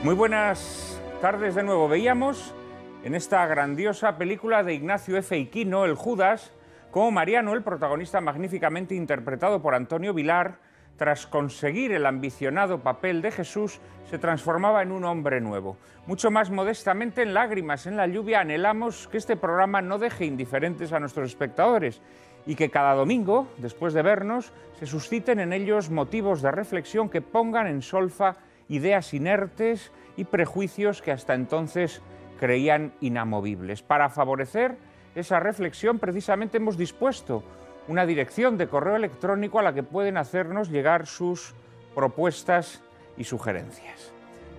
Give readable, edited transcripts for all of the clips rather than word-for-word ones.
Muy buenas tardes de nuevo. Veíamos en esta grandiosa película de Ignacio F. Iquino, El Judas, cómo Mariano, el protagonista magníficamente interpretado por Antonio Vilar, tras conseguir el ambicionado papel de Jesús, se transformaba en un hombre nuevo. Mucho más modestamente, en Lágrimas en la lluvia, anhelamos que este programa no deje indiferentes a nuestros espectadores y que cada domingo, después de vernos, se susciten en ellos motivos de reflexión que pongan en solfa ideas inertes y prejuicios que hasta entonces creían inamovibles. Para favorecer esa reflexión, precisamente hemos dispuesto una dirección de correo electrónico a la que pueden hacernos llegar sus propuestas y sugerencias.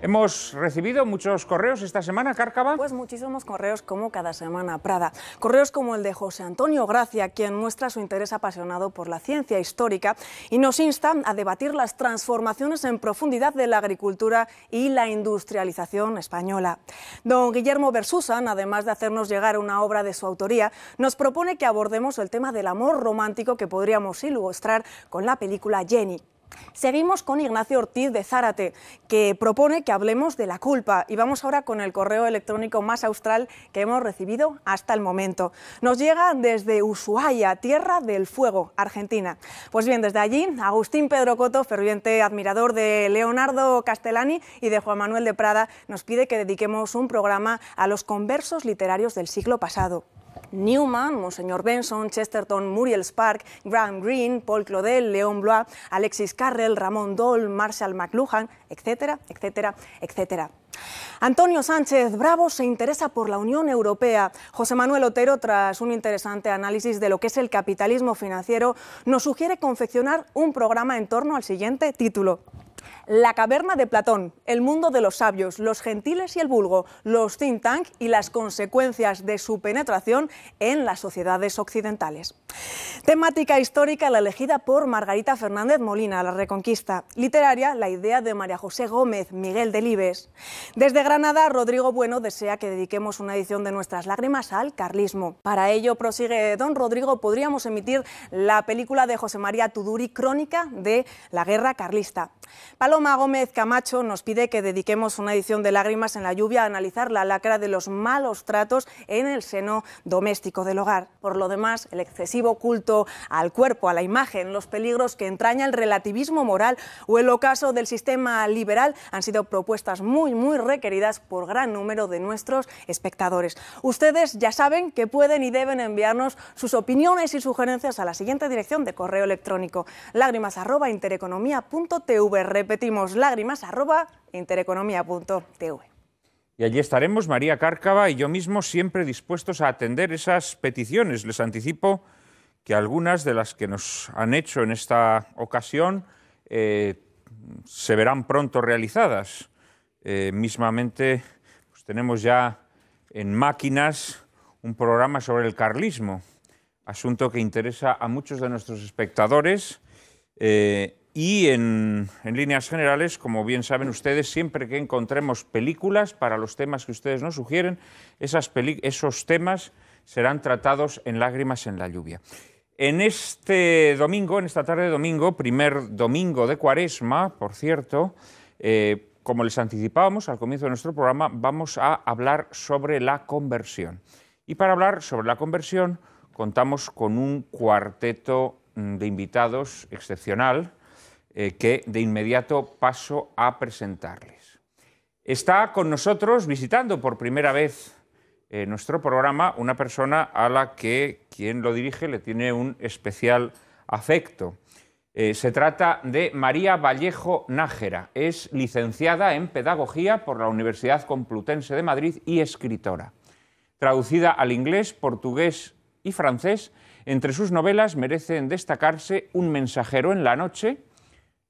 Hemos recibido muchos correos esta semana, Cárcava. Pues muchísimos correos como cada semana, Prada. Correos como el de José Antonio Gracia, quien muestra su interés apasionado por la ciencia histórica y nos insta a debatir las transformaciones en profundidad de la agricultura y la industrialización española. Don Guillermo Versusan, además de hacernos llegar una obra de su autoría, nos propone que abordemos el tema del amor romántico que podríamos ilustrar con la película Jenny. Seguimos con Ignacio Ortiz de Zárate, que propone que hablemos de la culpa. Y vamos ahora con el correo electrónico más austral que hemos recibido hasta el momento. Nos llega desde Ushuaia, Tierra del Fuego, Argentina. Pues bien, desde allí, Agustín Pedro Coto, ferviente admirador de Leonardo Castellani y de Juan Manuel de Prada, nos pide que dediquemos un programa a los conversos literarios del siglo pasado. Newman, Monseñor Benson, Chesterton, Muriel Spark, Graham Greene, Paul Claudel, Léon Blois, Alexis Carrel, Ramón Dole, Marshall McLuhan, etcétera, etcétera, etcétera. Antonio Sánchez Bravo se interesa por la Unión Europea. José Manuel Otero, tras un interesante análisis de lo que es el capitalismo financiero, nos sugiere confeccionar un programa en torno al siguiente título: La caverna de Platón, el mundo de los sabios, los gentiles y el vulgo, los think tank y las consecuencias de su penetración en las sociedades occidentales. Temática histórica, la elegida por Margarita Fernández Molina, La Reconquista. Literaria, la idea de María José Gómez, Miguel Delibes. Desde Granada, Rodrigo Bueno desea que dediquemos una edición de Nuestras Lágrimas al carlismo. Para ello, prosigue don Rodrigo, podríamos emitir la película de José María Tuduri, Crónica de la Guerra Carlista. Paloma Gómez Camacho nos pide que dediquemos una edición de Lágrimas en la lluvia a analizar la lacra de los malos tratos en el seno doméstico del hogar. Por lo demás, el excesivo culto al cuerpo, a la imagen, los peligros que entraña el relativismo moral o el ocaso del sistema liberal han sido propuestas muy requeridas por gran número de nuestros espectadores. Ustedes ya saben que pueden y deben enviarnos sus opiniones y sugerencias a la siguiente dirección de correo electrónico: lágrimas@intereconomia.tv. Repetimos, lágrimas@intereconomia.tv. Y allí estaremos, María Cárcava y yo mismo, siempre dispuestos a atender esas peticiones. Les anticipo que algunas de las que nos han hecho en esta ocasión se verán pronto realizadas. Mismamente, pues tenemos ya en máquinas un programa sobre el carlismo, asunto que interesa a muchos de nuestros espectadores. Y en líneas generales, como bien saben ustedes, siempre que encontremos películas para los temas que ustedes nos sugieren, esos temas serán tratados en Lágrimas en la lluvia. En este domingo, en esta tarde de domingo, primer domingo de Cuaresma, por cierto, como les anticipábamos al comienzo de nuestro programa, vamos a hablar sobre la conversión. Y para hablar sobre la conversión contamos con un cuarteto de invitados excepcional, que de inmediato paso a presentarles. Está con nosotros, visitando por primera vez nuestro programa, una persona a la que quien lo dirige le tiene un especial afecto. Se trata de María Vallejo Nájera. Es licenciada en Pedagogía por la Universidad Complutense de Madrid y escritora. Traducida al inglés, portugués y francés, entre sus novelas merecen destacarse Un mensajero en la noche,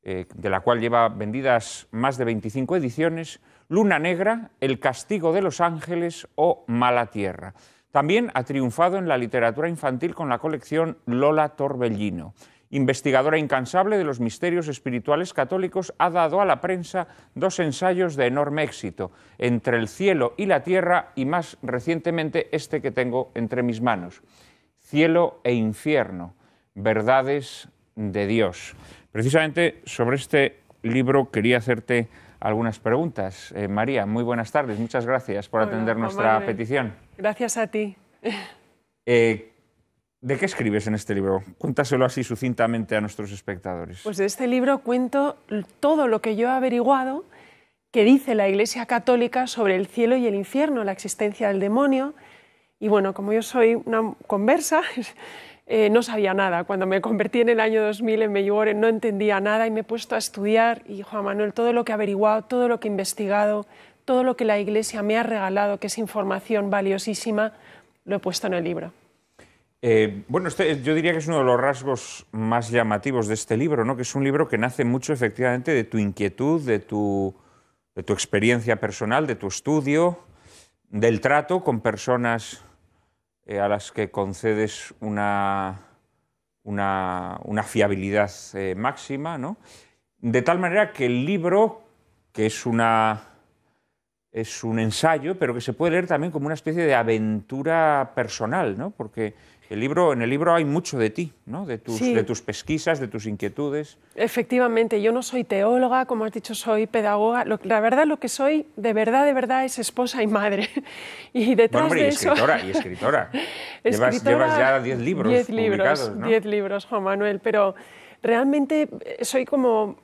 de la cual lleva vendidas más de 25 ediciones, Luna Negra, El castigo de los ángeles o Mala tierra. También ha triunfado en la literatura infantil con la colección Lola Torbellino. Investigadora incansable de los misterios espirituales católicos, ha dado a la prensa 2 ensayos de enorme éxito, Entre el cielo y la tierra, y más recientemente este que tengo entre mis manos, Cielo e infierno, verdades de Dios. Precisamente sobre este libro quería hacerte algunas preguntas. María, muy buenas tardes, muchas gracias por atender nuestra petición. Gracias a ti. ¿De qué escribes en este libro? Cuéntaselo así sucintamente a nuestros espectadores. Pues de este libro cuento todo lo que yo he averiguado que dice la Iglesia Católica sobre el cielo y el infierno, la existencia del demonio. Y bueno, como yo soy una conversa, no sabía nada. Cuando me convertí en el año 2000 en Medjugorje no entendía nada y me he puesto a estudiar. Y Juan Manuel, todo lo que he averiguado, todo lo que he investigado, todo lo que la Iglesia me ha regalado, que es información valiosísima, lo he puesto en el libro. Bueno, yo diría que es uno de los rasgos más llamativos de este libro, ¿no? Que es un libro que nace mucho efectivamente de tu inquietud, de tu experiencia personal, de tu estudio, del trato con personas a las que concedes una fiabilidad máxima, ¿no? De tal manera que el libro, que es un ensayo, pero que se puede leer también como una especie de aventura personal, ¿no? Porque en el libro hay mucho de ti, ¿no? De tus pesquisas, de tus inquietudes. Efectivamente, yo no soy teóloga, como has dicho, soy pedagoga. La verdad, lo que soy de verdad es esposa y madre. Y detrás de eso... Y escritora. Llevas ya 10 libros 10 publicados, libros, ¿no? 10 libros, Juan Manuel, pero realmente soy como,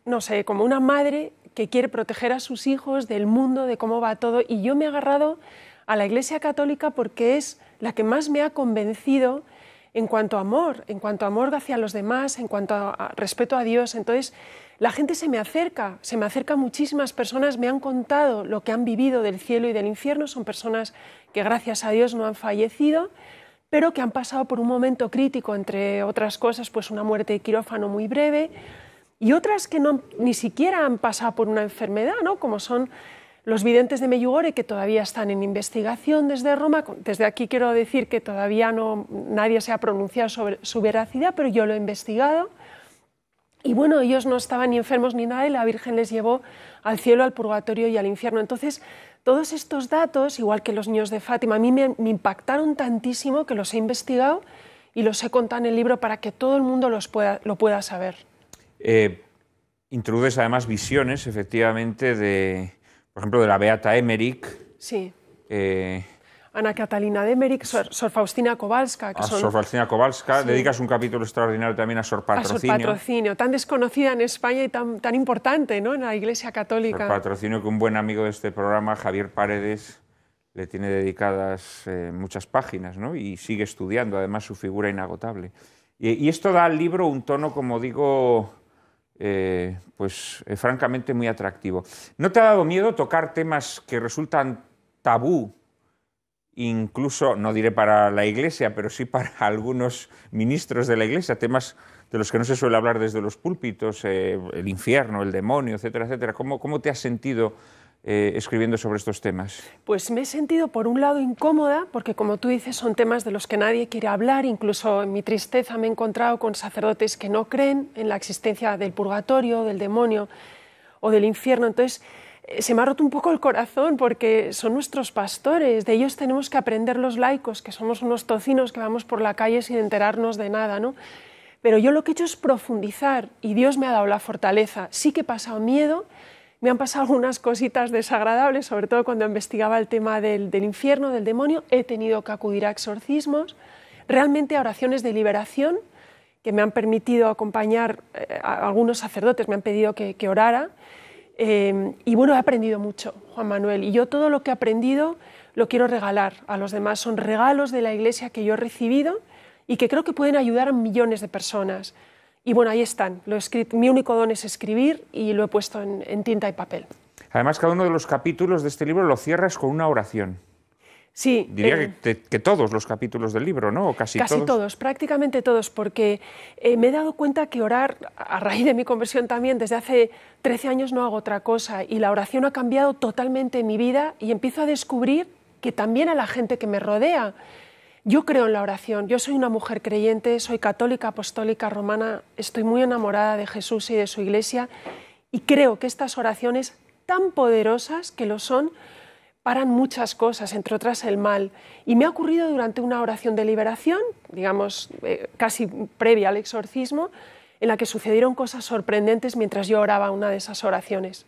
no sé, como una madre que quiere proteger a sus hijos del mundo, de cómo va todo, y yo me he agarrado a la Iglesia Católica porque es la que más me ha convencido en cuanto a amor hacia los demás, en cuanto a respeto a Dios. Entonces, la gente se me acerca muchísimas personas, me han contado lo que han vivido del cielo y del infierno, son personas que gracias a Dios no han fallecido, pero que han pasado por un momento crítico, entre otras cosas, pues una muerte de quirófano muy breve, y otras que ni siquiera han pasado por una enfermedad, ¿no? Como son los videntes de Medjugorje, que todavía están en investigación desde Roma. Desde aquí quiero decir que todavía nadie se ha pronunciado sobre su veracidad, pero yo lo he investigado. Y bueno, ellos no estaban ni enfermos ni nada y la Virgen les llevó al cielo, al purgatorio y al infierno. Entonces, todos estos datos, igual que los niños de Fátima, a mí me impactaron tantísimo que los he investigado y los he contado en el libro para que todo el mundo lo pueda saber. Introduces además visiones, efectivamente, por ejemplo, de la Beata Emmerich. Sí. Ana Catalina de Emmerich, Sor Faustina Kowalska. Sor Faustina Kowalska. Sí. Dedicas un capítulo extraordinario también a Sor Patrocinio. A Sor Patrocinio, tan desconocida en España y tan importante, ¿no?, en la Iglesia Católica. Sor Patrocinio, que un buen amigo de este programa, Javier Paredes, le tiene dedicadas muchas páginas, ¿no? Y sigue estudiando, además, su figura inagotable. Y esto da al libro un tono, como digo, francamente muy atractivo. ¿No te ha dado miedo tocar temas que resultan tabú, incluso, no diré para la Iglesia, pero sí para algunos ministros de la Iglesia, temas de los que no se suele hablar desde los púlpitos, el infierno, el demonio, etcétera, etcétera? ¿Cómo te has sentido escribiendo sobre estos temas? Pues me he sentido, por un lado, incómoda, porque como tú dices, son temas de los que nadie quiere hablar. Incluso en mi tristeza me he encontrado con sacerdotes que no creen en la existencia del purgatorio, del demonio o del infierno. Entonces, se me ha roto un poco el corazón porque son nuestros pastores, de ellos tenemos que aprender los laicos, que somos unos tocinos que vamos por la calle sin enterarnos de nada, ¿no? Pero yo lo que he hecho es profundizar y Dios me ha dado la fortaleza. Sí que he pasado miedo, me han pasado algunas cositas desagradables, sobre todo cuando investigaba el tema del infierno, del demonio. He tenido que acudir a exorcismos, realmente a oraciones de liberación, que me han permitido acompañar a algunos sacerdotes, me han pedido que orara. Y bueno, he aprendido mucho, Juan Manuel, y yo todo lo que he aprendido lo quiero regalar a los demás. Son regalos de la Iglesia que yo he recibido y que creo que pueden ayudar a millones de personas. Y bueno, ahí están. Lo he escrito, mi único don es escribir y lo he puesto en tinta y papel. Además, cada uno de los capítulos de este libro lo cierras con una oración. Sí. Diría que todos los capítulos del libro, ¿no? O casi todos. Casi todos, prácticamente todos, porque me he dado cuenta que orar, a raíz de mi conversión también, desde hace 13 años no hago otra cosa, y la oración ha cambiado totalmente mi vida y empiezo a descubrir que también a la gente que me rodea. Yo creo en la oración, yo soy una mujer creyente, soy católica, apostólica, romana, estoy muy enamorada de Jesús y de su Iglesia, y creo que estas oraciones tan poderosas que lo son, paran muchas cosas, entre otras el mal. Y me ha ocurrido durante una oración de liberación, digamos, casi previa al exorcismo, en la que sucedieron cosas sorprendentes mientras yo oraba una de esas oraciones.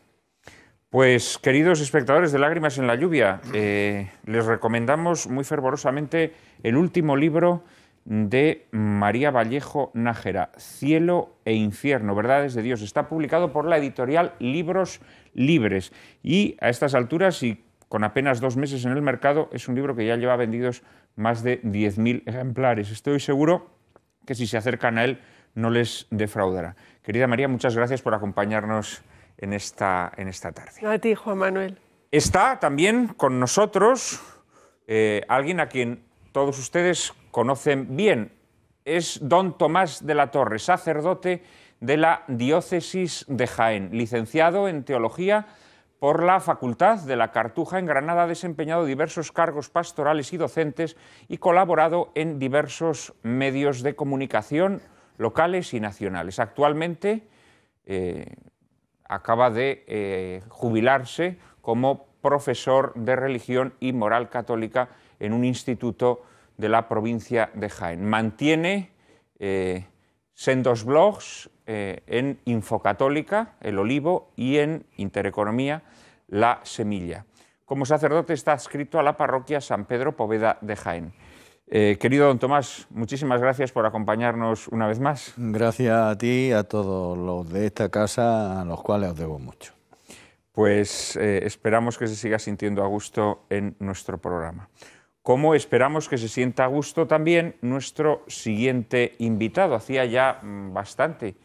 Pues, queridos espectadores de Lágrimas en la lluvia, les recomendamos muy fervorosamente el último libro de María Vallejo Nájera, Cielo e Infierno, Verdades de Dios. Está publicado por la editorial Libros Libres y a estas alturas y con apenas 2 meses en el mercado es un libro que ya lleva vendidos más de 10.000 ejemplares. Estoy seguro que si se acercan a él no les defraudará. Querida María, muchas gracias por acompañarnos en esta tarde. A ti, Juan Manuel. Está también con nosotros alguien a quien todos ustedes conocen bien. Es don Tomás de la Torre, sacerdote de la Diócesis de Jaén, licenciado en Teología por la Facultad de la Cartuja en Granada, ha desempeñado diversos cargos pastorales y docentes y colaborado en diversos medios de comunicación locales y nacionales. Actualmente acaba de jubilarse como profesor de religión y moral católica en un instituto de la provincia de Jaén. Mantiene sendos blogs en Infocatólica, El Olivo, y en Intereconomía, La Semilla. Como sacerdote está adscrito a la parroquia San Pedro Poveda de Jaén. Querido don Tomás, muchísimas gracias por acompañarnos una vez más. Gracias a ti y a todos los de esta casa, a los cuales os debo mucho. Pues esperamos que se siga sintiendo a gusto en nuestro programa. Como esperamos que se sienta a gusto también nuestro siguiente invitado. Hacía ya bastante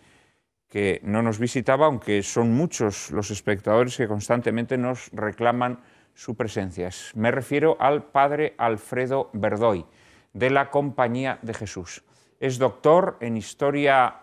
que no nos visitaba, aunque son muchos los espectadores que constantemente nos reclaman su presencia. Me refiero al padre Alfredo Verdoy, de la Compañía de Jesús. Es doctor en Historia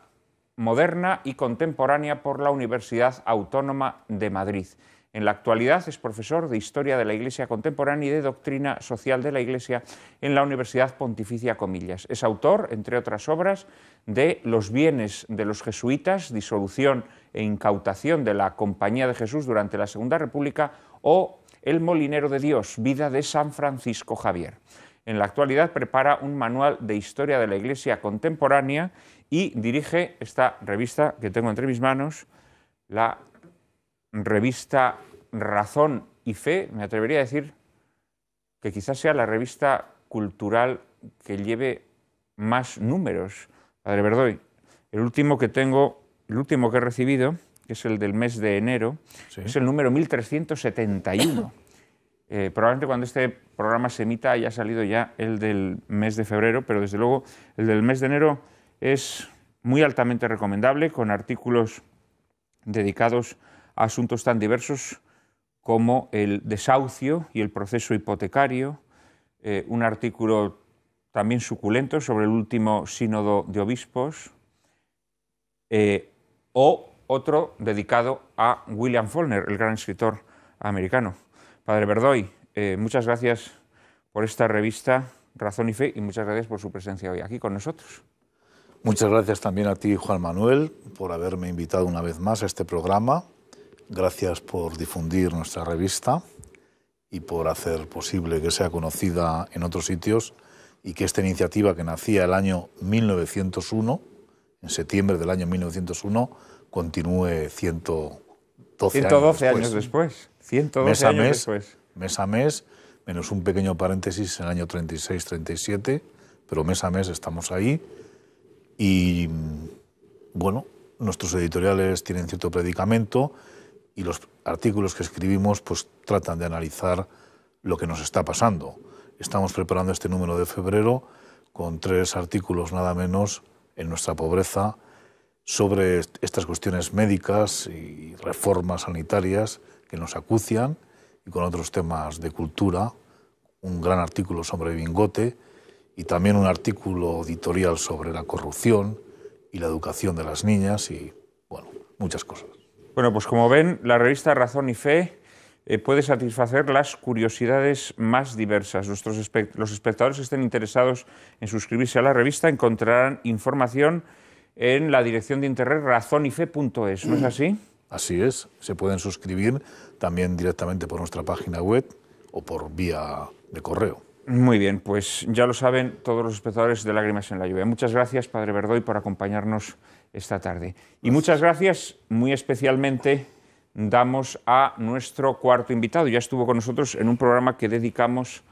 Moderna y Contemporánea por la Universidad Autónoma de Madrid. En la actualidad es profesor de Historia de la Iglesia Contemporánea y de Doctrina Social de la Iglesia en la Universidad Pontificia Comillas. Es autor, entre otras obras, de Los bienes de los jesuitas, disolución e incautación de la Compañía de Jesús durante la Segunda República, o El molinero de Dios, vida de San Francisco Javier. En la actualidad prepara un manual de historia de la Iglesia contemporánea y dirige esta revista que tengo entre mis manos, la revista Razón y Fe. Me atrevería a decir que quizás sea la revista cultural que lleve más números. Padre Verdoy, el último que he recibido, que es el del mes de enero, sí, es el número 1371. Probablemente cuando este programa se emita haya salido ya el del mes de febrero, pero desde luego el del mes de enero es muy altamente recomendable, con artículos dedicados a asuntos tan diversos como el desahucio y el proceso hipotecario, un artículo también suculento sobre el último sínodo de obispos, o otro dedicado a William Faulkner, el gran escritor americano. Padre Verdoy, muchas gracias por esta revista Razón y Fe y muchas gracias por su presencia hoy aquí con nosotros. Muchas gracias también a ti, Juan Manuel, por haberme invitado una vez más a este programa. Gracias por difundir nuestra revista y por hacer posible que sea conocida en otros sitios y que esta iniciativa, que nacía el año 1901, en septiembre del año 1901, continúe 112 años después. 112 años después. Mes a mes, menos un pequeño paréntesis en el año 36-37, pero mes a mes estamos ahí. Y bueno, nuestros editoriales tienen cierto predicamento y los artículos que escribimos pues tratan de analizar lo que nos está pasando. Estamos preparando este número de febrero con 3 artículos nada menos en nuestra pobreza sobre estas cuestiones médicas y reformas sanitarias que nos acucian, y con otros temas de cultura, un gran artículo sobre Bingote y también un artículo editorial sobre la corrupción y la educación de las niñas y, bueno, muchas cosas. Bueno, pues como ven, la revista Razón y Fe puede satisfacer las curiosidades más diversas. Los espectadores que estén interesados en suscribirse a la revista encontrarán información en la dirección de internet razonyfe.es, ¿no es así? Así es, se pueden suscribir también directamente por nuestra página web o por vía de correo. Muy bien, pues ya lo saben todos los espectadores de Lágrimas en la Lluvia. Muchas gracias, Padre Verdoy, por acompañarnos esta tarde. Y muchas gracias muy especialmente damos a nuestro cuarto invitado. Ya estuvo con nosotros en un programa que dedicamos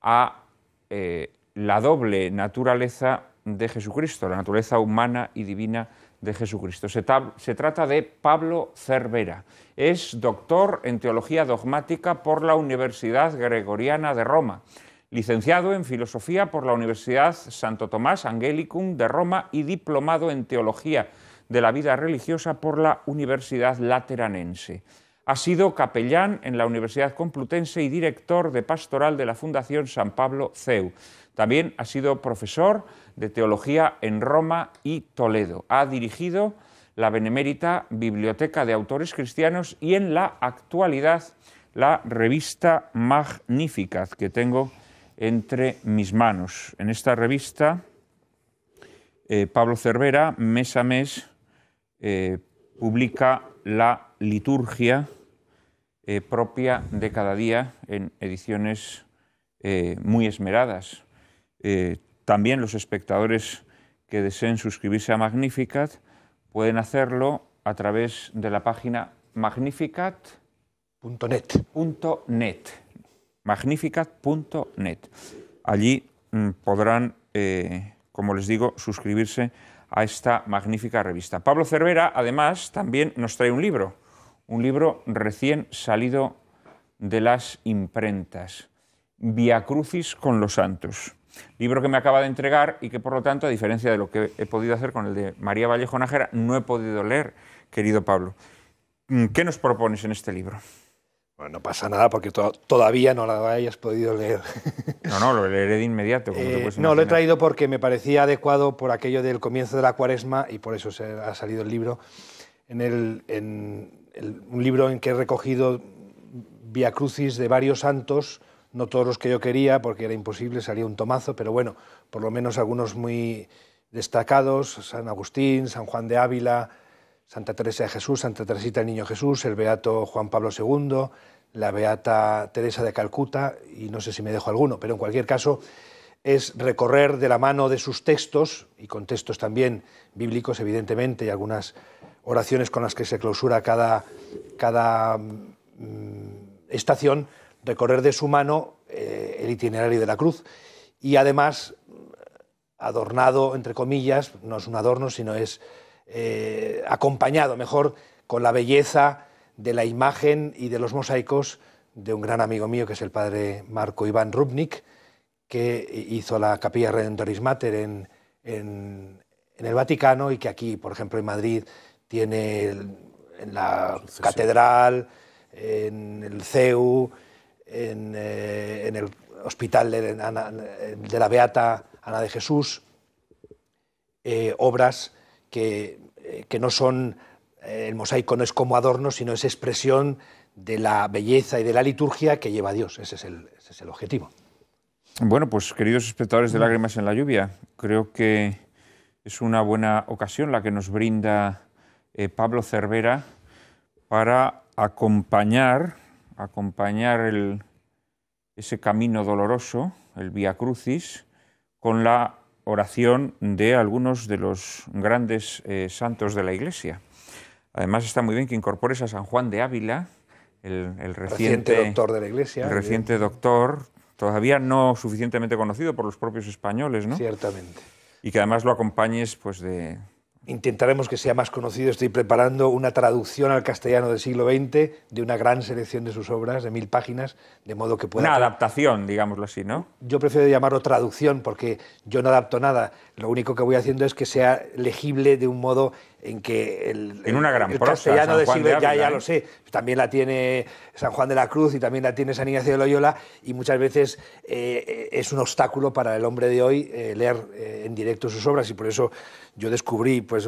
a la doble naturaleza de Jesucristo, la naturaleza humana y divina de Jesucristo. Se trata de Pablo Cervera. Es doctor en Teología Dogmática por la Universidad Gregoriana de Roma, licenciado en Filosofía por la Universidad Santo Tomás Angelicum de Roma y diplomado en Teología de la Vida Religiosa por la Universidad Lateranense. Ha sido capellán en la Universidad Complutense y director de pastoral de la Fundación San Pablo CEU. También ha sido profesor de Teología en Roma y Toledo. Ha dirigido la benemérita Biblioteca de Autores Cristianos y en la actualidad la revista Magnificat, que tengo entre mis manos. En esta revista, Pablo Cervera, mes a mes, publica la liturgia propia de cada día en ediciones muy esmeradas. También los espectadores que deseen suscribirse a Magnificat pueden hacerlo a través de la página magnificat.net. Magnificat.net. Allí podrán, como les digo, suscribirse a esta magnífica revista. Pablo Cervera, además, también nos trae un libro recién salido de las imprentas, Via Crucis con los Santos. Libro que me acaba de entregar y que, por lo tanto, a diferencia de lo que he podido hacer con el de María Vallejo Nájera, no he podido leer, querido Pablo. ¿Qué nos propones en este libro? Bueno, no pasa nada porque todavía no la hayas podido leer. No, lo leeré de inmediato. Como te puedes no, lo he imaginar. traído porque me parecía adecuado por aquello del comienzo de la Cuaresma y por eso ha salido el libro. Un libro en que he recogido Via Crucis de varios santos, no todos los que yo quería porque era imposible, salía un tomazo, pero bueno, por lo menos algunos muy destacados: San Agustín, San Juan de Ávila, Santa Teresa de Jesús, Santa Teresita del Niño Jesús, el beato Juan Pablo II, la beata Teresa de Calcuta, y no sé si me dejo alguno, pero en cualquier caso es recorrer de la mano de sus textos, y con textos también bíblicos, evidentemente, y algunas oraciones con las que se clausura cada estación, recorrer de su mano el itinerario de la cruz, y además adornado, entre comillas, no es un adorno, sino es acompañado mejor con la belleza de la imagen y de los mosaicos de un gran amigo mío, que es el padre Marco Iván Rubnik, que hizo la Capilla Redentoris Mater en el Vaticano, y que aquí, por ejemplo, en Madrid, tiene en la catedral, en el CEU, en el Hospital de la Beata Ana de Jesús, obras que no son, el mosaico no es como adorno, sino es expresión de la belleza y de la liturgia que lleva a Dios. Ese es el objetivo. Bueno, pues queridos espectadores de Lágrimas en la Lluvia, creo que es una buena ocasión la que nos brinda Pablo Cervera para acompañar ese camino doloroso, el Via Crucis, con la oración de algunos de los grandes santos de la Iglesia. Además está muy bien que incorpores a San Juan de Ávila, el reciente doctor de la Iglesia. El reciente doctor, todavía no suficientemente conocido por los propios españoles, ¿no? Ciertamente. Y que además lo acompañes pues de... Intentaremos que sea más conocido. Estoy preparando una traducción al castellano del siglo XX de una gran selección de sus obras, de 1000 páginas, de modo que pueda... Una adaptación, digámoslo así, ¿no? Yo prefiero llamarlo traducción porque yo no adapto nada. Lo único que voy haciendo es que sea legible de un modo en que en una gran el prosa, castellano del siglo... Ávila, ya lo sé. También la tiene San Juan de la Cruz y también la tiene San Ignacio de Loyola, y muchas veces es un obstáculo para el hombre de hoy leer en directo sus obras, y por eso yo descubrí pues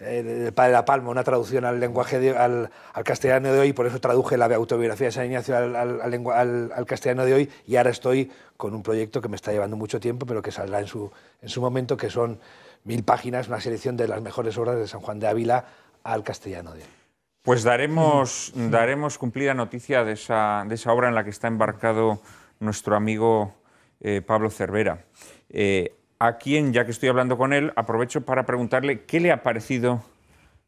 el padre La Palma, una traducción al lenguaje al castellano de hoy, por eso traduje la autobiografía de San Ignacio al castellano de hoy, y ahora estoy con un proyecto que me está llevando mucho tiempo, pero que saldrá en su momento, que son 1000 páginas, una selección de las mejores obras de San Juan de Ávila al castellano de hoy. Pues daremos cumplida noticia de esa obra en la que está embarcado nuestro amigo Pablo Cervera. A quien, ya que estoy hablando con él, aprovecho para preguntarle qué le ha parecido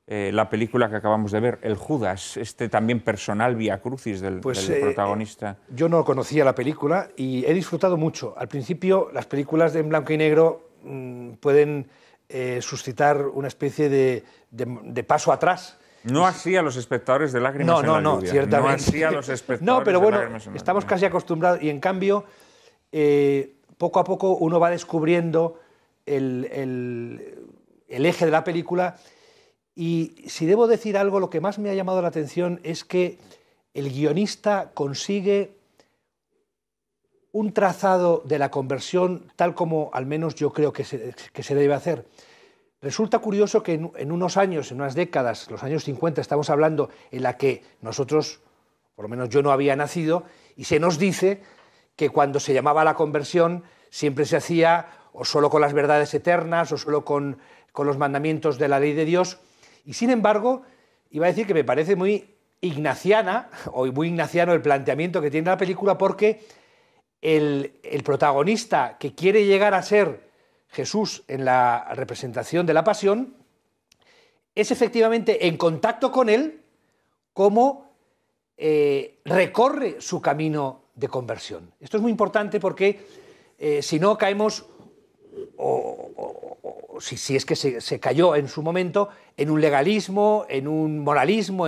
la película que acabamos de ver, El Judas, este también personal vía crucis del protagonista? Yo no conocía la película y he disfrutado mucho. Al principio, las películas en blanco y negro pueden suscitar una especie de paso atrás. No así a los espectadores de Lágrimas en la lluvia. No, ciertamente. No así a los espectadores no, pero bueno, de Lágrimas en la estamos lluvia. casi acostumbrados y en cambio, poco a poco uno va descubriendo el eje de la película. Y si debo decir algo, lo que más me ha llamado la atención es que el guionista consigue un trazado de la conversión tal como al menos yo creo que se debe hacer. Resulta curioso que en unos años, en unas décadas, los años 50, estamos hablando en la que nosotros, por lo menos yo no había nacido, y se nos dice que cuando se llamaba la conversión siempre se hacía o solo con las verdades eternas o solo con los mandamientos de la ley de Dios. Y sin embargo, iba a decir que me parece muy ignaciana o muy ignaciano el planteamiento que tiene la película, porque el protagonista que quiere llegar a ser Jesús en la representación de la pasión es efectivamente en contacto con él como recorre su camino de conversión. Esto es muy importante porque si no caemos, si es que se cayó en su momento, en un legalismo, en un moralismo,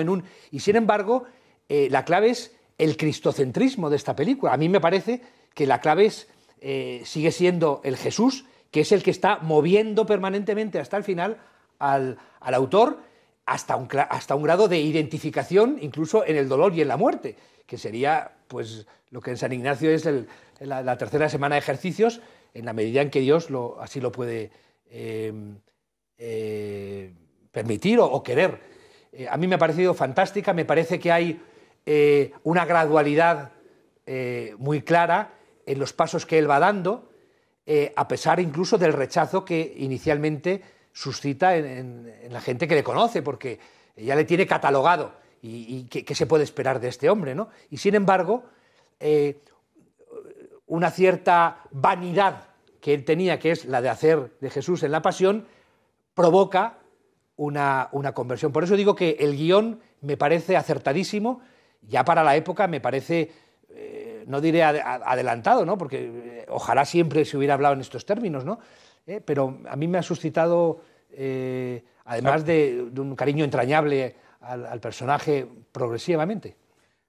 y sin embargo la clave es el cristocentrismo de esta película. A mí me parece que la clave sigue siendo el Jesús, que es el que está moviendo permanentemente hasta el final al autor, hasta un grado de identificación, incluso en el dolor y en la muerte, que sería pues lo que en San Ignacio es la tercera semana de ejercicios, en la medida en que Dios así lo puede permitir o querer. A mí me ha parecido fantástica, me parece que hay una gradualidad muy clara en los pasos que él va dando, a pesar incluso del rechazo que inicialmente suscita en la gente que le conoce, porque ya le tiene catalogado y qué se puede esperar de este hombre, ¿no? Y sin embargo, una cierta vanidad que él tenía, que es la de hacer de Jesús en la pasión, provoca una conversión. Por eso digo que el guión me parece acertadísimo, ya para la época me parece, no diré adelantado, ¿no? Porque ojalá siempre se hubiera hablado en estos términos, ¿no? Pero a mí me ha suscitado, además de un cariño entrañable al personaje progresivamente.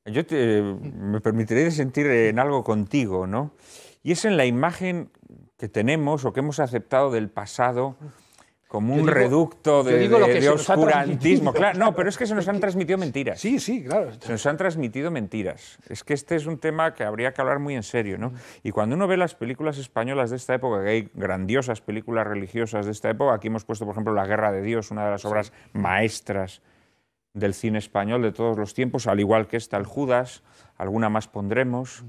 Yo me permitiré sentir en algo contigo, ¿no? Y es en la imagen que tenemos o que hemos aceptado del pasado como un reducto de oscurantismo. Claro, no, pero es que se nos han transmitido mentiras. Sí, claro. Se nos han transmitido mentiras. Es que este es un tema que habría que hablar muy en serio, ¿no? Y cuando uno ve las películas españolas de esta época, que hay grandiosas películas religiosas de esta época, aquí hemos puesto, por ejemplo, La Guerra de Dios, una de las obras maestras del cine español de todos los tiempos, al igual que esta, El Judas, alguna más pondremos.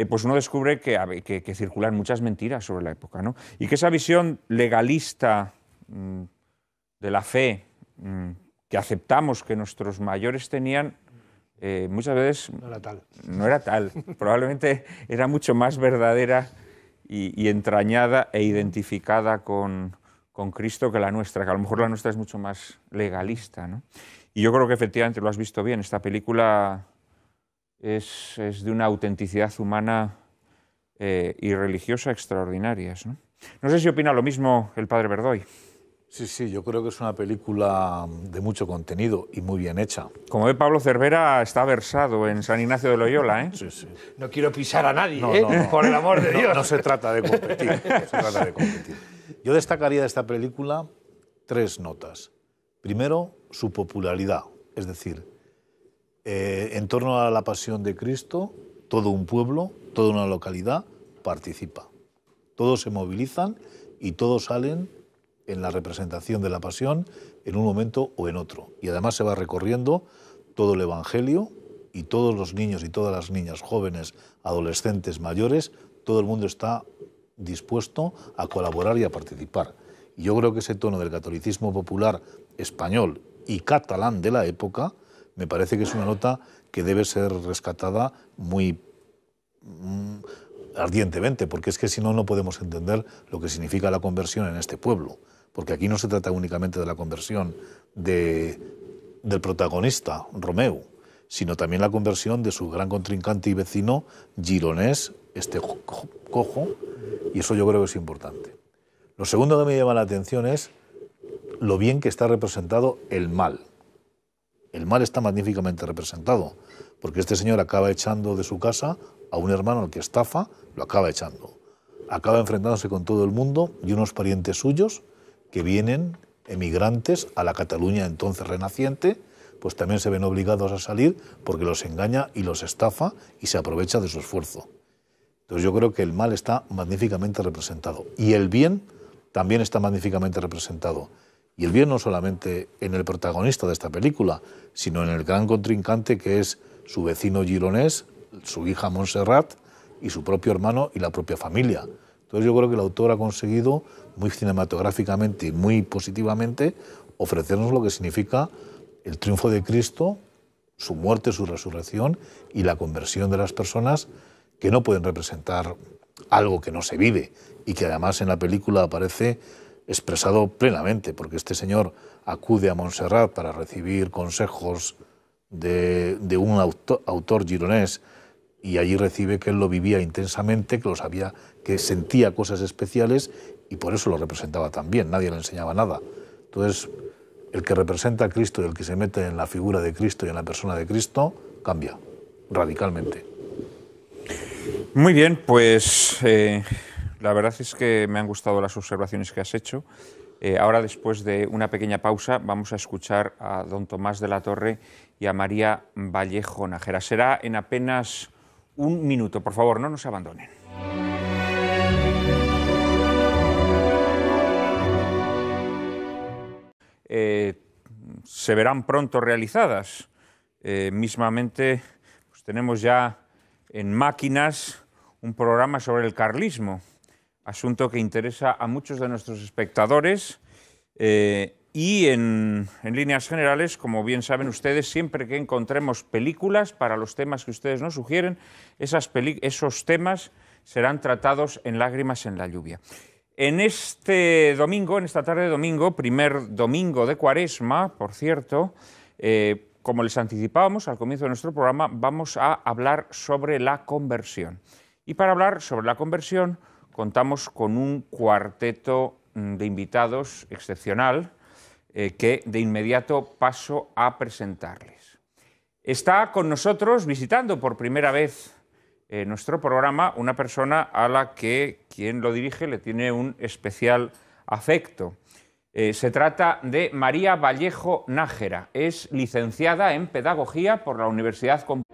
Pues uno descubre que circulan muchas mentiras sobre la época, ¿no? Y que esa visión legalista de la fe que aceptamos que nuestros mayores tenían, muchas veces no era tal. Probablemente era mucho más verdadera y entrañada e identificada con Cristo que la nuestra, que a lo mejor la nuestra es mucho más legalista, ¿no? Y yo creo que efectivamente lo has visto bien, esta película es de una autenticidad humana y religiosa extraordinarias, ¿no? No sé si opina lo mismo el padre Verdoy. Sí, yo creo que es una película de mucho contenido y muy bien hecha. Como ve, Pablo Cervera está versado en San Ignacio de Loyola, ¿eh? Sí. No quiero pisar a nadie, No. por el amor de Dios. No se trata de competir, Yo destacaría de esta película 3 notas. Primero, su popularidad, es decir, en torno a la pasión de Cristo, todo un pueblo, toda una localidad participa. Todos se movilizan y todos salen en la representación de la pasión en un momento o en otro. Y además se va recorriendo todo el Evangelio y todos los niños y todas las niñas, jóvenes, adolescentes, mayores, todo el mundo está dispuesto a colaborar y a participar. Y yo creo que ese tono del catolicismo popular español y catalán de la época me parece que es una nota que debe ser rescatada muy ardientemente, porque es que si no, no podemos entender lo que significa la conversión en este pueblo. porque aquí no se trata únicamente de la conversión del protagonista, Romeu, sino también la conversión de su gran contrincante y vecino, Gironès, este cojo, y eso yo creo que es importante. Lo segundo que me llama la atención es lo bien que está representado el mal. El mal está magníficamente representado, porque este señor acaba echando de su casa a un hermano al que estafa, lo acaba echando. Acaba enfrentándose con todo el mundo y unos parientes suyos que vienen, emigrantes, a la Cataluña entonces renaciente, pues también se ven obligados a salir porque los engaña y los estafa y se aprovecha de su esfuerzo. Entonces yo creo que el mal está magníficamente representado y el bien también está magníficamente representado. Y el bien no solamente en el protagonista de esta película, sino en el gran contrincante que es su vecino Gironès, su hija Montserrat y su propio hermano y la propia familia. Entonces yo creo que el autor ha conseguido muy cinematográficamente y muy positivamente ofrecernos lo que significa el triunfo de Cristo, su muerte, su resurrección y la conversión de las personas que no pueden representar algo que no se vive y que además en la película aparece expresado plenamente, porque este señor acude a Montserrat para recibir consejos de un autor gironés y allí recibe que él lo vivía intensamente, que lo sabía, que sentía cosas especiales y por eso lo representaba tan bien, nadie le enseñaba nada. Entonces, el que representa a Cristo y el que se mete en la figura de Cristo y en la persona de Cristo cambia radicalmente. Muy bien, pues la verdad es que me han gustado las observaciones que has hecho. Ahora, después de una pequeña pausa, vamos a escuchar a don Tomás de la Torre y a María Vallejo Nájera. Será en apenas un minuto. Por favor, no nos abandonen. Se verán pronto realizadas. Mismamente, pues tenemos ya en máquinas un programa sobre el carlismo, asunto que interesa a muchos de nuestros espectadores y en líneas generales, como bien saben ustedes, siempre que encontremos películas para los temas que ustedes nos sugieren, esos temas serán tratados en Lágrimas en la lluvia. En este domingo, en esta tarde de domingo, primer domingo de Cuaresma, por cierto, como les anticipábamos al comienzo de nuestro programa, vamos a hablar sobre la conversión. Y para hablar sobre la conversión contamos con un cuarteto de invitados excepcional que de inmediato paso a presentarles. Está con nosotros, visitando por primera vez nuestro programa, una persona a la que quien lo dirige le tiene un especial afecto. Se trata de María Vallejo Nájera. Es licenciada en Pedagogía por la Universidad Complutense.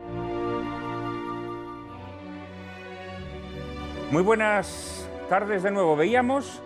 Muy buenas tardes de nuevo. Veíamos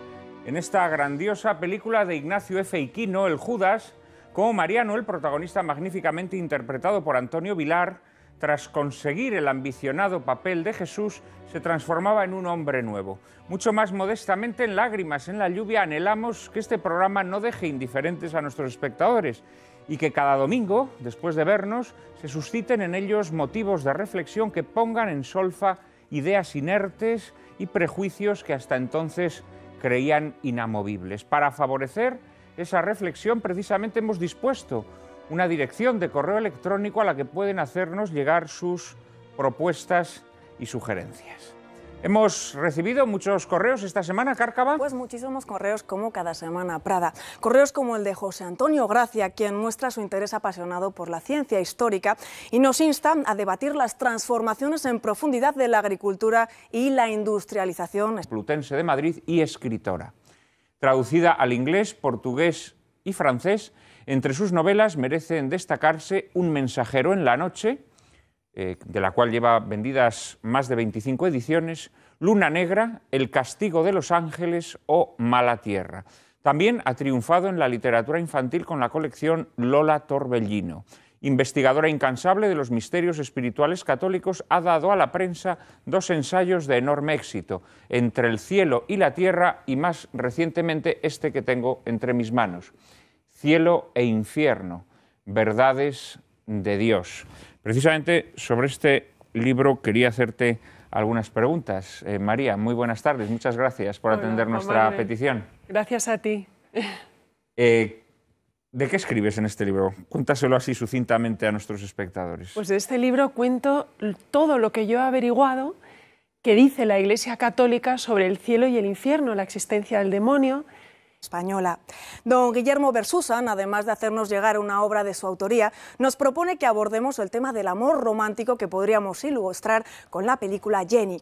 en esta grandiosa película de Ignacio F. Iquino, El Judas, como Mariano, el protagonista magníficamente interpretado por Antonio Vilar, tras conseguir el ambicionado papel de Jesús, se transformaba en un hombre nuevo. Mucho más modestamente, en Lágrimas en la lluvia, anhelamos que este programa no deje indiferentes a nuestros espectadores y que cada domingo, después de vernos, se susciten en ellos motivos de reflexión que pongan en solfa ideas inertes y prejuicios que hasta entonces creían inamovibles. Para favorecer esa reflexión, precisamente hemos dispuesto una dirección de correo electrónico a la que pueden hacernos llegar sus propuestas y sugerencias. Hemos recibido muchos correos esta semana, Cárcava. Pues muchísimos correos como cada semana, Prada. Correos como el de José Antonio Gracia, quien muestra su interés apasionado por la ciencia histórica y nos insta a debatir las transformaciones en profundidad de la agricultura y la industrialización. Complutense de Madrid y escritora. Traducida al inglés, portugués y francés, entre sus novelas merecen destacarse Un mensajero en la noche, de la cual lleva vendidas más de 25 ediciones, Luna Negra, El castigo de los ángeles o Mala tierra. También ha triunfado en la literatura infantil con la colección Lola Torbellino. Investigadora incansable de los misterios espirituales católicos, ha dado a la prensa 2 ensayos de enorme éxito, Entre el cielo y la tierra y más recientemente este que tengo entre mis manos, Cielo e infierno, verdades de Dios. Precisamente sobre este libro quería hacerte algunas preguntas. María, muy buenas tardes, muchas gracias por atender nuestra petición. Gracias a ti. ¿De qué escribes en este libro? Cuéntaselo así sucintamente a nuestros espectadores. Pues de este libro cuento todo lo que yo he averiguado que dice la Iglesia Católica sobre el cielo y el infierno, la existencia del demonio. Española. Don Guillermo Bersusan, además de hacernos llegar una obra de su autoría, nos propone que abordemos el tema del amor romántico que podríamos ilustrar con la película Jenny.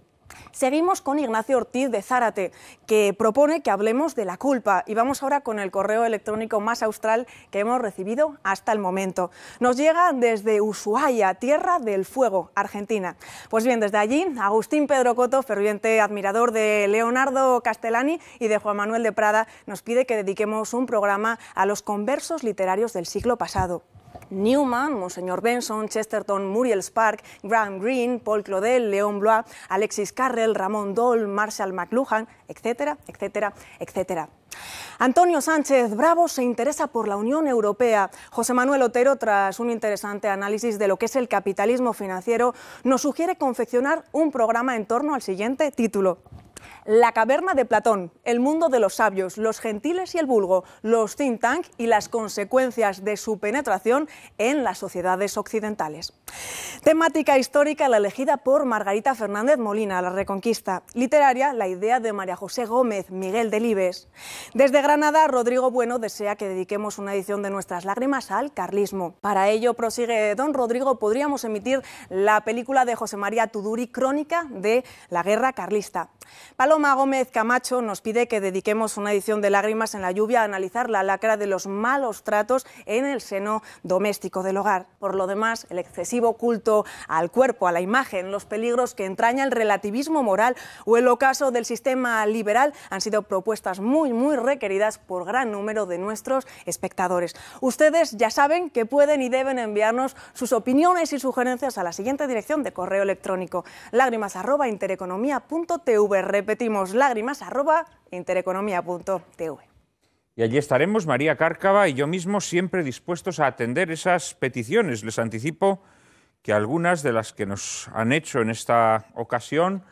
Seguimos con Ignacio Ortiz de Zárate, que propone que hablemos de la culpa. Y vamos ahora con el correo electrónico más austral que hemos recibido hasta el momento. Nos llega desde Ushuaia, Tierra del Fuego, Argentina. Pues bien, desde allí, Agustín Pedro Coto, ferviente admirador de Leonardo Castellani y de Juan Manuel de Prada, nos pide que dediquemos un programa a los conversos literarios del siglo pasado. Newman, Monseñor Benson, Chesterton, Muriel Spark, Graham Greene, Paul Claudel, Léon Blois, Alexis Carrel, Ramón Dole, Marshall McLuhan, etcétera, etcétera, etcétera. Antonio Sánchez Bravo se interesa por la Unión Europea. José Manuel Otero, tras un interesante análisis de lo que es el capitalismo financiero, nos sugiere confeccionar un programa en torno al siguiente título: La caverna de Platón, el mundo de los sabios, los gentiles y el vulgo, los think tank y las consecuencias de su penetración en las sociedades occidentales. Temática histórica la elegida por Margarita Fernández Molina, La Reconquista. Literaria, la idea de María José Gómez, Miguel Delibes. Desde Granada, Rodrigo Bueno desea que dediquemos una edición de Nuestras lágrimas al carlismo. Para ello, prosigue don Rodrigo, podríamos emitir la película de José María Tuduri, Crónica de la Guerra Carlista. Paloma Gómez Camacho nos pide que dediquemos una edición de Lágrimas en la lluvia a analizar la lacra de los malos tratos en el seno doméstico del hogar. Por lo demás, el excesivo culto al cuerpo, a la imagen, los peligros que entraña el relativismo moral o el ocaso del sistema liberal han sido propuestas muy requeridas por gran número de nuestros espectadores. Ustedes ya saben que pueden y deben enviarnos sus opiniones y sugerencias a la siguiente dirección de correo electrónico: lágrimas@intereconomia.tv. Repetimos, lágrimas@intereconomia.tv. Y allí estaremos María Cárcava y yo mismo, siempre dispuestos a atender esas peticiones. Les anticipo que algunas de las que nos han hecho en esta ocasión